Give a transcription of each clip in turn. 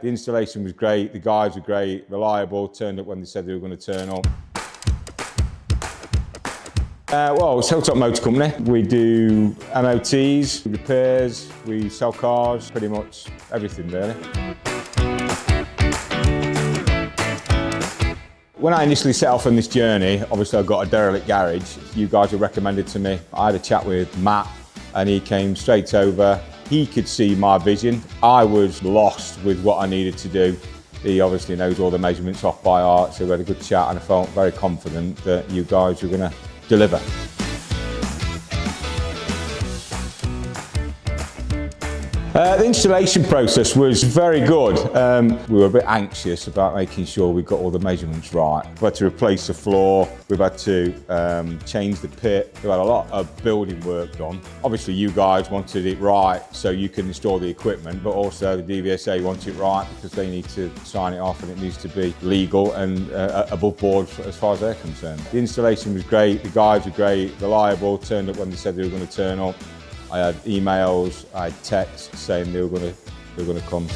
The installation was great, the guys were great, reliable, turned up when they said they were going to turn up. Well, it's Hilltop Motor Company. We do MOTs, repairs, we sell cars, pretty much everything really. When I initially set off on this journey, obviously I got a derelict garage. You guys were recommended to me. I had a chat with Matt and he came straight over. He could see my vision. I was lost with what I needed to do. He obviously knows all the measurements off by heart, so we had a good chat and I felt very confident that you guys were going to deliver. The installation process was very good. We were a bit anxious about making sure we got all the measurements right. We had to replace the floor, we've had to change the pit. We've had a lot of building work done. Obviously you guys wanted it right so you can install the equipment, but also the DVSA wants it right because they need to sign it off and it needs to be legal and above board as far as they're concerned. The installation was great, the guys were great, reliable, turned up when they said they were going to turn up. I had emails, I had texts saying they were going to come.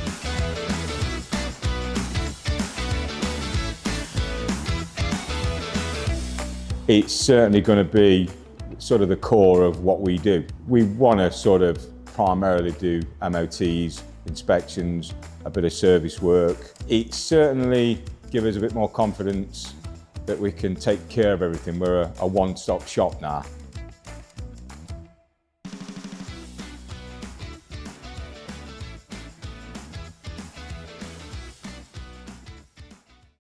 It's certainly going to be sort of the core of what we do. We want to sort of primarily do MOTs, inspections, a bit of service work. It certainly gives us a bit more confidence that we can take care of everything. We're a one-stop shop now.